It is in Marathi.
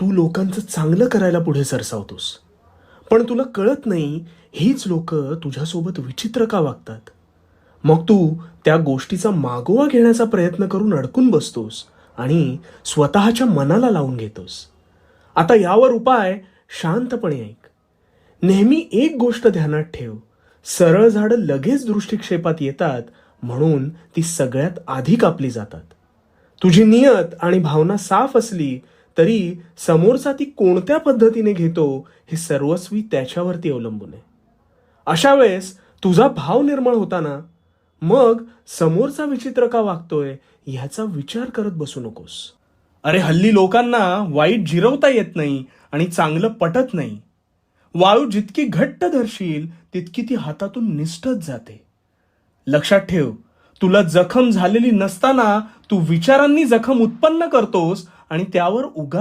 तू लोकांचं चांगलं करायला पुढे सरसावतोस, पण तुला कळत नाही हीच लोक तुझ्यासोबत विचित्र का वागतात. मग तू त्या गोष्टीचा मागोवा घेण्याचा प्रयत्न करून अडकून बसतोस आणि स्वतःच्या मनाला लावून घेतोस. आता यावर उपाय शांतपणे ऐक. नेहमी एक गोष्ट ध्यानात ठेव, सरळ झाडं लगेच दृष्टिक्षेपात येतात, म्हणून ती सगळ्यात आधी कापली जातात. तुझी नियत आणि भावना साफ असली तरी समोरचा ती कोणत्या पद्धतीने घेतो हे सर्वस्वी त्याच्यावरती अवलंबून आहे. अशा वेळेस तुझा भाव निर्मळ होताना मग समोरचा विचित्र का वागतोय ह्याचा विचार करत बसू नकोस. अरे हल्ली लोकांना वाईट जिरवता येत नाही आणि चांगलं पटत नाही. वाळू जितकी घट्ट धरशील तितकी ती हातातून निसटत जाते. लक्षात ठेव, तुला जखम झालेली नसताना तू विचारांनी जखम उत्पन्न करतोस आणि त्यावर उगाच